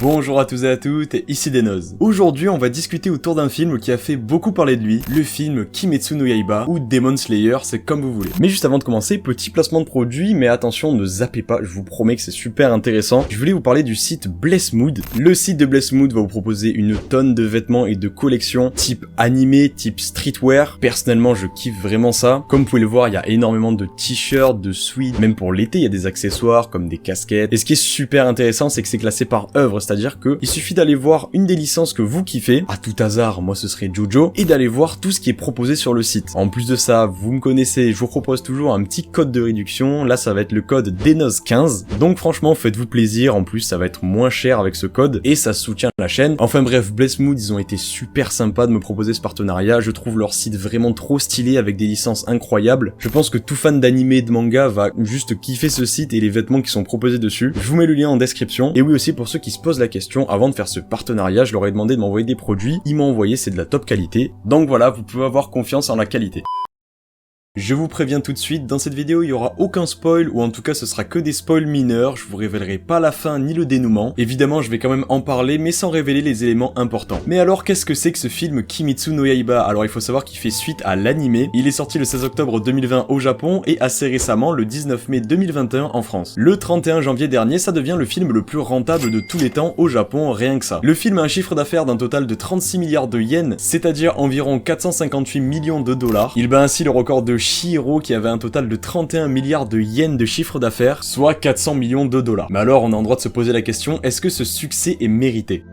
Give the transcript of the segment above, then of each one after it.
Bonjour à tous et à toutes, ici Denoz. Aujourd'hui, on va discuter autour d'un film qui a fait beaucoup parler de lui, le film Kimetsu no Yaiba ou Demon Slayer, c'est comme vous voulez. Mais juste avant de commencer, petit placement de produit, mais attention, ne zappez pas, je vous promets que c'est super intéressant. Je voulais vous parler du site Bless Mood. Le site de Bless Mood va vous proposer une tonne de vêtements et de collections type animé, type streetwear. Personnellement, je kiffe vraiment ça. Comme vous pouvez le voir, il y a énormément de t-shirts, de sweats, même pour l'été, il y a des accessoires comme des casquettes. Et ce qui est super intéressant, c'est que c'est classé par œuvre. C'est-à-dire que il suffit d'aller voir une des licences que vous kiffez, à tout hasard, moi ce serait Jojo, et d'aller voir tout ce qui est proposé sur le site. En plus de ça, vous me connaissez, je vous propose toujours un petit code de réduction, là ça va être le code DENOZ15, donc franchement faites-vous plaisir, en plus ça va être moins cher avec ce code, et ça soutient la chaîne. Enfin bref, Bless Mood, ils ont été super sympas de me proposer ce partenariat, je trouve leur site vraiment trop stylé avec des licences incroyables. Je pense que tout fan d'anime et de manga va juste kiffer ce site et les vêtements qui sont proposés dessus. Je vous mets le lien en description, et oui aussi pour ceux qui se posent la question, avant de faire ce partenariat, je leur ai demandé de m'envoyer des produits, ils m'ont envoyé, c'est de la top qualité, donc voilà, vous pouvez avoir confiance en la qualité. Je vous préviens tout de suite, dans cette vidéo il y aura aucun spoil, ou en tout cas ce sera que des spoils mineurs, je vous révélerai pas la fin ni le dénouement. Évidemment je vais quand même en parler, mais sans révéler les éléments importants. Mais alors qu'est-ce que c'est que ce film Kimetsu no Yaiba? Alors il faut savoir qu'il fait suite à l'anime, il est sorti le 16 octobre 2020 au Japon, et assez récemment le 19 mai 2021 en France. Le 31 janvier dernier, ça devient le film le plus rentable de tous les temps au Japon, rien que ça. Le film a un chiffre d'affaires d'un total de 36 milliards de yens, c'est-à-dire environ 458 millions de dollars. Il bat ainsi le record de Chihiro qui avait un total de 31 milliards de yens de chiffre d'affaires, soit 400 millions de dollars. Mais alors on a le droit de se poser la question, est-ce que ce succès est mérité ?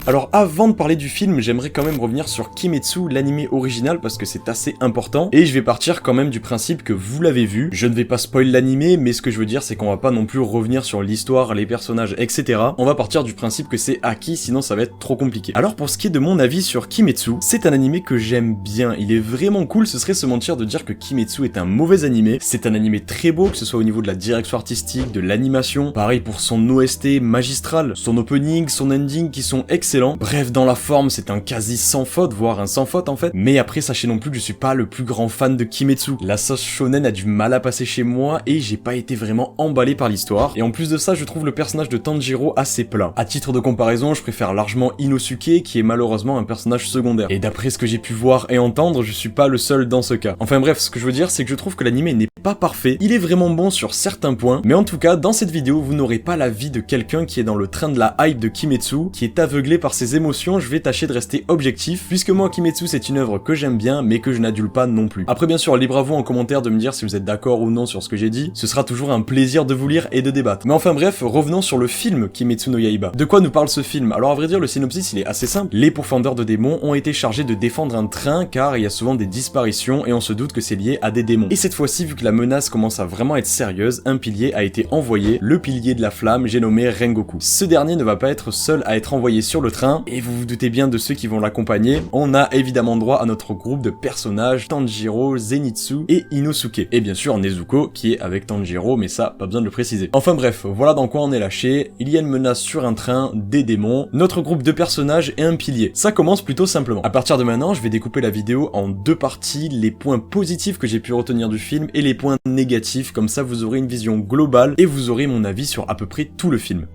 Alors avant de parler du film, j'aimerais quand même revenir sur Kimetsu, l'anime original, parce que c'est assez important, et je vais partir quand même du principe que vous l'avez vu. Je ne vais pas spoil l'anime, mais ce que je veux dire c'est qu'on va pas non plus revenir sur l'histoire, les personnages, etc. On va partir du principe que c'est acquis, sinon ça va être trop compliqué. Alors pour ce qui est de mon avis sur Kimetsu, c'est un anime que j'aime bien, il est vraiment cool, ce serait se mentir de dire que Kimetsu est un mauvais anime. C'est un anime très beau, que ce soit au niveau de la direction artistique, de l'animation, pareil pour son OST magistral, son opening, son ending qui sont excellents. Bref, dans la forme, c'est un quasi sans faute, voire un sans faute en fait. Mais après, sachez non plus que je suis pas le plus grand fan de Kimetsu. La sauce shonen a du mal à passer chez moi et j'ai pas été vraiment emballé par l'histoire. Et en plus de ça, je trouve le personnage de Tanjiro assez plat. À titre de comparaison, je préfère largement Inosuke, qui est malheureusement un personnage secondaire. Et d'après ce que j'ai pu voir et entendre, je suis pas le seul dans ce cas. Enfin bref, ce que je veux dire, c'est que je trouve que l'anime n'est pas parfait. Il est vraiment bon sur certains points, mais en tout cas, dans cette vidéo, vous n'aurez pas l'avis de quelqu'un qui est dans le train de la hype de Kimetsu, qui est aveuglé par ses émotions. Je vais tâcher de rester objectif, puisque moi Kimetsu c'est une œuvre que j'aime bien, mais que je n'adule pas non plus. Après bien sûr, libre à vous en commentaire de me dire si vous êtes d'accord ou non sur ce que j'ai dit, ce sera toujours un plaisir de vous lire et de débattre. Mais enfin bref, revenons sur le film Kimetsu no Yaiba. De quoi nous parle ce film? Alors à vrai dire, le synopsis il est assez simple. Les pourfendeurs de démons ont été chargés de défendre un train car il y a souvent des disparitions et on se doute que c'est lié à des démons. Et cette fois-ci, vu que la menace commence à vraiment être sérieuse, un pilier a été envoyé, le pilier de la flamme, j'ai nommé Rengoku. Ce dernier ne va pas être seul à être envoyé sur le train, et vous vous doutez bien de ceux qui vont l'accompagner. On a évidemment droit à notre groupe de personnages, Tanjiro, Zenitsu et Inosuke. Et bien sûr Nezuko qui est avec Tanjiro, mais ça, pas besoin de le préciser. Enfin bref, voilà dans quoi on est lâché. Il y a une menace sur un train, des démons, notre groupe de personnages et un pilier. Ça commence plutôt simplement. À partir de maintenant, je vais découper la vidéo en deux parties, les points positifs que j'ai pu retenir du film et les points négatifs, comme ça vous aurez une vision globale et vous aurez mon avis sur à peu près tout le film.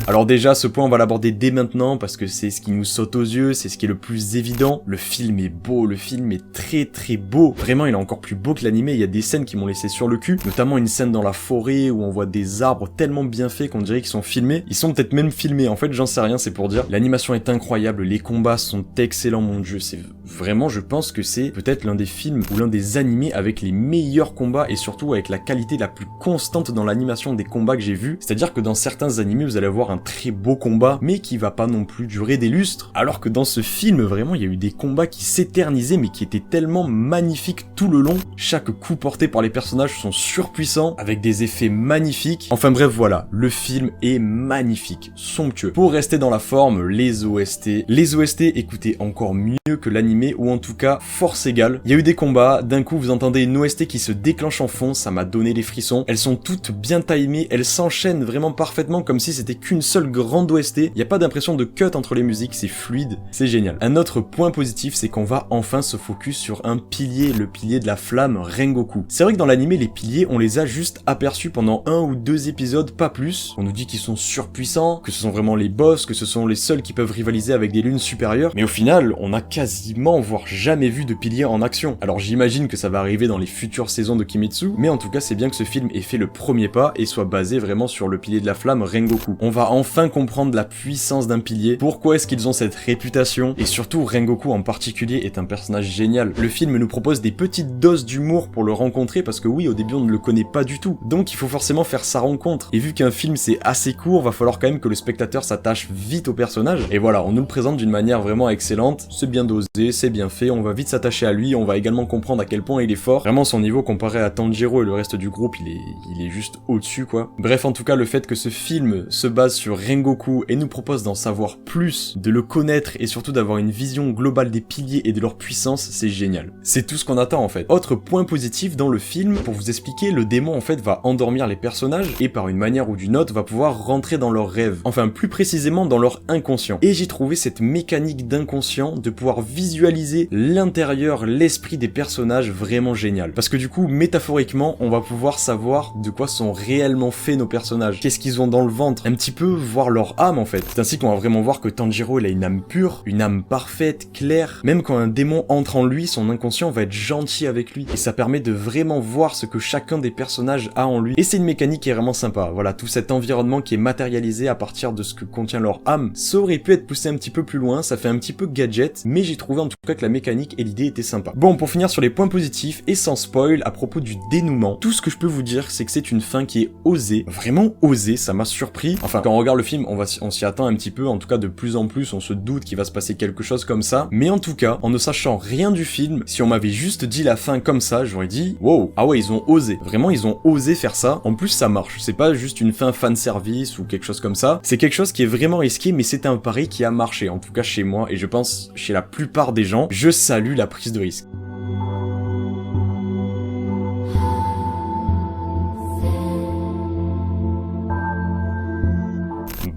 Alors déjà, ce point on va l'aborder dès maintenant parce que c'est ce qui nous saute aux yeux, c'est ce qui est le plus évident. Le film est beau, le film est très très beau. Vraiment, il est encore plus beau que l'anime, il y a des scènes qui m'ont laissé sur le cul, notamment une scène dans la forêt où on voit des arbres tellement bien faits qu'on dirait qu'ils sont filmés. Ils sont peut-être même filmés, en fait j'en sais rien, c'est pour dire. L'animation est incroyable, les combats sont excellents, mon dieu, c'est vraiment, je pense que c'est peut-être l'un des films ou l'un des animés avec les meilleurs combats et surtout avec la qualité la plus constante dans l'animation des combats que j'ai vus. C'est-à-dire que dans certains animés, vous allez avoir un très beau combat, mais qui va pas non plus durer des lustres. Alors que dans ce film, vraiment, il y a eu des combats qui s'éternisaient, mais qui étaient tellement magnifiques tout le long. Chaque coup porté par les personnages sont surpuissants, avec des effets magnifiques. Enfin bref, voilà, le film est magnifique, somptueux. Pour rester dans la forme, les OST. Les OST, écoutez, encore mieux que l'anime, l'animé, ou en tout cas force égale. Il y a eu des combats, d'un coup vous entendez une OST qui se déclenche en fond, ça m'a donné les frissons. Elles sont toutes bien timées, elles s'enchaînent vraiment parfaitement comme si c'était qu'une seule grande OST. Il n'y a pas d'impression de cut entre les musiques, c'est fluide, c'est génial. Un autre point positif, c'est qu'on va enfin se focus sur un pilier, le pilier de la flamme Rengoku. C'est vrai que dans l'animé, les piliers, on les a juste aperçus pendant 1 ou 2 épisodes, pas plus. On nous dit qu'ils sont surpuissants, que ce sont vraiment les boss, que ce sont les seuls qui peuvent rivaliser avec des lunes supérieures, mais au final, on a quasiment, voire jamais vu de pilier en action. Alors j'imagine que ça va arriver dans les futures saisons de Kimetsu, mais en tout cas, c'est bien que ce film ait fait le premier pas et soit basé vraiment sur le pilier de la flamme Rengoku. On va enfin comprendre la puissance d'un pilier, pourquoi est-ce qu'ils ont cette réputation, et surtout Rengoku en particulier est un personnage génial. Le film nous propose des petites doses d'humour pour le rencontrer, parce que oui, au début on ne le connaît pas du tout, donc il faut forcément faire sa rencontre, et vu qu'un film c'est assez court, va falloir quand même que le spectateur s'attache vite au personnage, et voilà, on nous le présente d'une manière vraiment excellente, c'est bien dosé, c'est bien fait, on va vite s'attacher à lui, on va également comprendre à quel point il est fort, vraiment son niveau comparé à Tanjiro et le reste du groupe, il est juste au-dessus quoi. Bref, en tout cas, le fait que ce film se base sur Rengoku et nous propose d'en savoir plus, de le connaître et surtout d'avoir une vision globale des piliers et de leur puissance, c'est génial. C'est tout ce qu'on attend en fait. Autre point positif dans le film, pour vous expliquer, le démon en fait va endormir les personnages et par une manière ou d'une autre va pouvoir rentrer dans leurs rêves, enfin plus précisément dans leur inconscient. Et j'ai trouvé cette mécanique d'inconscient, de pouvoir visualiser l'intérieur, l'esprit des personnages vraiment génial. Parce que du coup, métaphoriquement, on va pouvoir savoir de quoi sont réellement faits nos personnages, qu'est-ce qu'ils ont dans le ventre, un petit peu voir leur âme en fait. C'est ainsi qu'on va vraiment voir que Tanjiro il a une âme pure, une âme parfaite, claire. Même quand un démon entre en lui, son inconscient va être gentil avec lui. Et ça permet de vraiment voir ce que chacun des personnages a en lui. Et c'est une mécanique qui est vraiment sympa. Voilà, tout cet environnement qui est matérialisé à partir de ce que contient leur âme. Ça aurait pu être poussé un petit peu plus loin, ça fait un petit peu gadget, mais j'ai trouvé en tout cas que la mécanique et l'idée étaient sympas. Bon, pour finir sur les points positifs, et sans spoil, à propos du dénouement, tout ce que je peux vous dire, c'est que c'est une fin qui est osée, vraiment osée, ça m'a surpris. Enfin, quand on regarde le film, on s'y attend un petit peu, en tout cas de plus en plus, on se doute qu'il va se passer quelque chose comme ça, mais en tout cas, en ne sachant rien du film, si on m'avait juste dit la fin comme ça, j'aurais dit, wow, ah ouais, ils ont osé, vraiment ils ont osé faire ça, en plus ça marche, c'est pas juste une fin fanservice ou quelque chose comme ça, c'est quelque chose qui est vraiment risqué, mais c'est un pari qui a marché, en tout cas chez moi, et je pense chez la plupart des gens, je salue la prise de risque.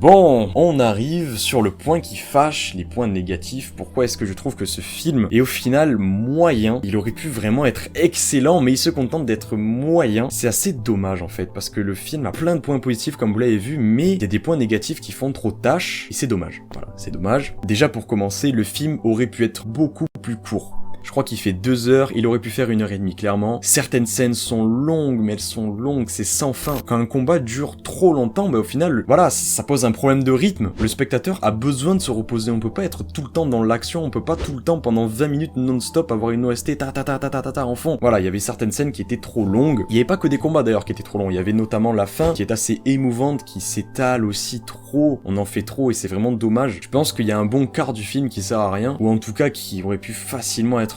Bon, on arrive sur le point qui fâche, les points négatifs. Pourquoi est-ce que je trouve que ce film est au final moyen? Il aurait pu vraiment être excellent, mais il se contente d'être moyen. C'est assez dommage en fait, parce que le film a plein de points positifs comme vous l'avez vu, mais il y a des points négatifs qui font trop tâche, et c'est dommage. Voilà, c'est dommage. Déjà pour commencer, le film aurait pu être beaucoup plus court. Je crois qu'il fait 2 heures, il aurait pu faire 1h30 clairement. Certaines scènes sont longues, mais elles sont longues, c'est sans fin. Quand un combat dure trop longtemps, bah au final, voilà, ça pose un problème de rythme. Le spectateur a besoin de se reposer, on peut pas être tout le temps dans l'action, on peut pas tout le temps pendant 20 minutes non-stop avoir une OST ta en fond. Voilà, il y avait certaines scènes qui étaient trop longues. Il y avait pas que des combats d'ailleurs qui étaient trop longs, il y avait notamment la fin qui est assez émouvante, qui s'étale aussi trop, on en fait trop et c'est vraiment dommage. Je pense qu'il y a un bon quart du film qui sert à rien, ou en tout cas qui aurait pu facilement être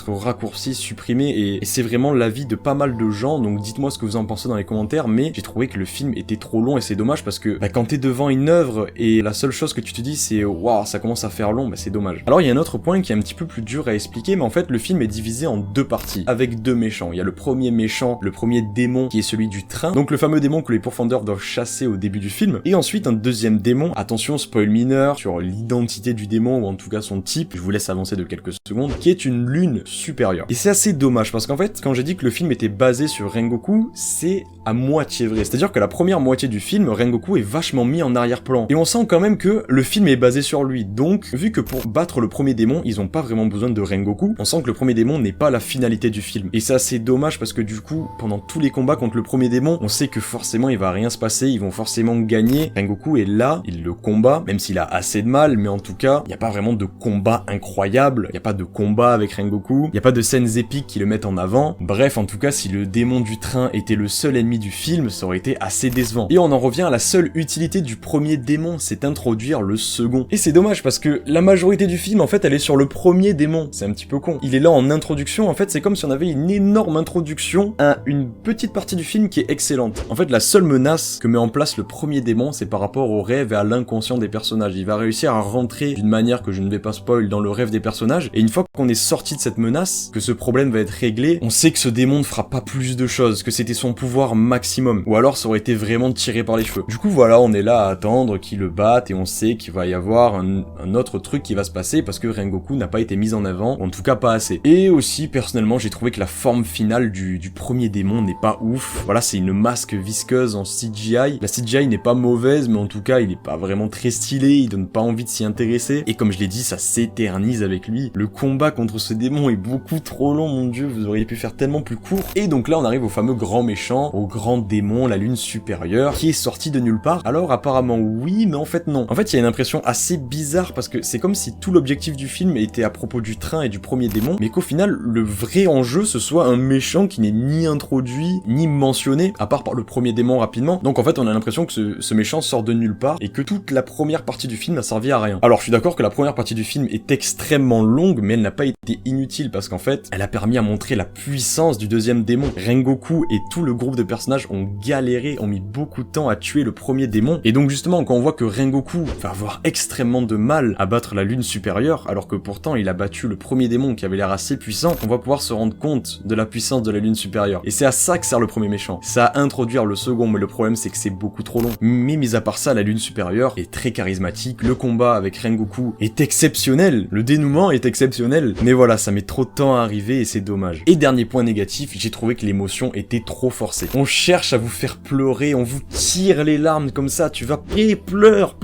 raccourci, supprimé, et c'est vraiment l'avis de pas mal de gens, donc dites-moi ce que vous en pensez dans les commentaires, mais j'ai trouvé que le film était trop long et c'est dommage parce que quand t'es devant une œuvre et la seule chose que tu te dis c'est waouh, ça commence à faire long, c'est dommage. Alors il y a un autre point qui est un petit peu plus dur à expliquer, mais en fait le film est divisé en 2 parties, avec 2 méchants. Il y a le premier méchant, le premier démon qui est celui du train, donc le fameux démon que les pourfendeurs doivent chasser au début du film, et ensuite un deuxième démon, attention spoil mineur sur l'identité du démon ou en tout cas son type, je vous laisse avancer de quelques secondes, qui est une lune supérieure. Et c'est assez dommage parce qu'en fait, quand j'ai dit que le film était basé sur Rengoku, c'est à moitié vrai. C'est-à-dire que la première moitié du film, Rengoku est vachement mis en arrière-plan. Et on sent quand même que le film est basé sur lui. Donc, vu que pour battre le premier démon, ils ont pas vraiment besoin de Rengoku, on sent que le premier démon n'est pas la finalité du film. Et c'est assez dommage parce que du coup, pendant tous les combats contre le premier démon, on sait que forcément il va rien se passer, ils vont forcément gagner. Rengoku est là, il le combat, même s'il a assez de mal, mais en tout cas, il n'y a pas vraiment de combat incroyable, il n'y a pas de combat avec Rengoku, y a pas de scènes épiques qui le mettent en avant. Bref, en tout cas, si le démon du train était le seul ennemi du film, ça aurait été assez décevant. Et on en revient à la seule utilité du premier démon, c'est introduire le second. Et c'est dommage parce que la majorité du film, en fait, elle est sur le premier démon. C'est un petit peu con. Il est là en introduction, en fait, c'est comme si on avait une énorme introduction à une petite partie du film qui est excellente. En fait, la seule menace que met en place le premier démon, c'est par rapport au rêve et à l'inconscient des personnages. Il va réussir à rentrer d'une manière que je ne vais pas spoil dans le rêve des personnages, et une fois qu'on est sorti de cette menace, que ce problème va être réglé, on sait que ce démon ne fera pas plus de choses, que c'était son pouvoir maximum, ou alors ça aurait été vraiment tiré par les cheveux. Du coup voilà, on est là à attendre qu'il le batte, et on sait qu'il va y avoir un autre truc qui va se passer, parce que Rengoku n'a pas été mis en avant, en tout cas pas assez. Et aussi, personnellement, j'ai trouvé que la forme finale du premier démon n'est pas ouf. Voilà, c'est une masque visqueuse en CGI. La CGI n'est pas mauvaise, mais en tout cas, il est pas vraiment très stylé, il donne pas envie de s'y intéresser, et comme je l'ai dit, ça s'éternise avec lui. Le combat contre ce démon est beaucoup trop long, mon dieu, vous auriez pu faire tellement plus court. Et donc là, on arrive au fameux grand méchant, au grand démon, la lune supérieure, qui est sorti de nulle part. Alors apparemment oui, mais en fait non. En fait, il y a une impression assez bizarre, parce que c'est comme si tout l'objectif du film était à propos du train et du premier démon, mais qu'au final, le vrai enjeu, ce soit un méchant qui n'est ni introduit, ni mentionné, à part par le premier démon rapidement. Donc en fait, on a l'impression que ce méchant sort de nulle part, et que toute la première partie du film n'a servi à rien. Alors je suis d'accord que la première partie du film est extrêmement longue, mais elle n'a pas été inutile, parce qu'en fait, elle a permis à montrer la puissance du deuxième démon. Rengoku et tout le groupe de personnages ont galéré, ont mis beaucoup de temps à tuer le premier démon, et donc justement, quand on voit que Rengoku va avoir extrêmement de mal à battre la lune supérieure, alors que pourtant il a battu le premier démon qui avait l'air assez puissant, on va pouvoir se rendre compte de la puissance de la lune supérieure. Et c'est à ça que sert le premier méchant. Ça à introduire le second, mais le problème c'est que c'est beaucoup trop long. Mais mis à part ça, la lune supérieure est très charismatique, le combat avec Rengoku est exceptionnel, le dénouement est exceptionnel, mais voilà, ça met trop de temps à arriver et c'est dommage. Et dernier point négatif, j'ai trouvé que l'émotion était trop forcée. On cherche à vous faire pleurer, on vous tire les larmes comme ça, tu vas pleure.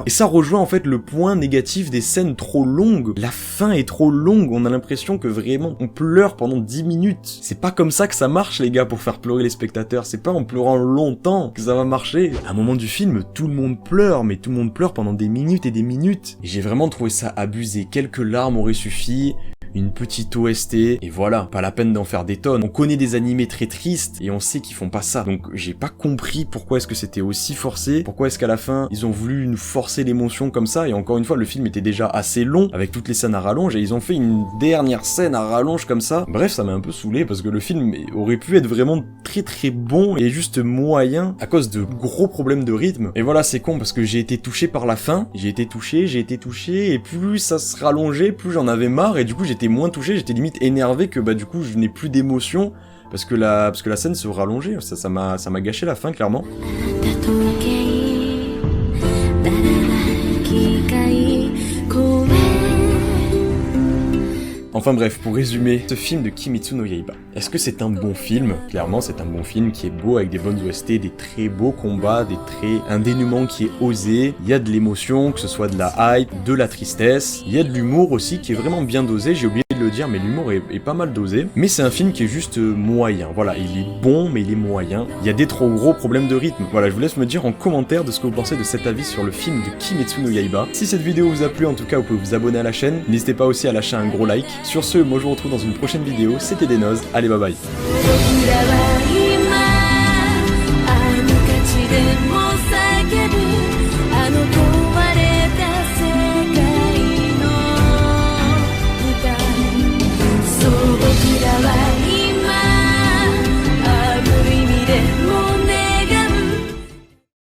Et ça rejoint en fait le point négatif des scènes trop longues. La fin est trop longue, on a l'impression que vraiment on pleure pendant 10 minutes. C'est pas comme ça que ça marche les gars pour faire pleurer les spectateurs, c'est pas en pleurant longtemps que ça va marcher. À un moment du film, tout le monde pleure, mais tout le monde pleure pendant des minutes et des minutes. Et j'ai vraiment trouvé ça abusé, quelques larmes auraient suffi. Une petite OST, et voilà, pas la peine d'en faire des tonnes. On connaît des animés très tristes, et on sait qu'ils font pas ça. Donc j'ai pas compris pourquoi est-ce que c'était aussi forcé, pourquoi est-ce qu'à la fin, ils ont voulu nous forcer l'émotion comme ça, et encore une fois, le film était déjà assez long, avec toutes les scènes à rallonge, et ils ont fait une dernière scène à rallonge comme ça. Bref, ça m'a un peu saoulé, parce que le film aurait pu être vraiment très bon, et juste moyen, à cause de gros problèmes de rythme. Et voilà, c'est con, parce que j'ai été touché par la fin, j'ai été touché, et plus ça se rallongeait, plus j'en avais marre, et du coup j'étais moins touché, j'étais limite énervé que bah du coup je n'ai plus d'émotion parce que la scène se rallongeait, ça m'a gâché la fin clairement. Enfin bref, pour résumer, ce film de Kimetsu no Yaiba, est-ce que c'est un bon film? Clairement, c'est un bon film qui est beau, avec des bonnes OST, des très beaux combats, un dénouement qui est osé, il y a de l'émotion, que ce soit de la hype, de la tristesse, il y a de l'humour aussi qui est vraiment bien dosé, j'ai oublié de le dire, mais l'humour est pas mal dosé, mais c'est un film qui est juste moyen, voilà, il est bon, mais il est moyen, il y a des trop gros problèmes de rythme. Voilà, je vous laisse me dire en commentaire de ce que vous pensez de cet avis sur le film de Kimetsu no Yaiba. Si cette vidéo vous a plu, en tout cas, vous pouvez vous abonner à la chaîne, n'hésitez pas aussi à lâcher un gros like. Sur ce, moi je vous retrouve dans une prochaine vidéo, c'était Denoz, allez bye bye.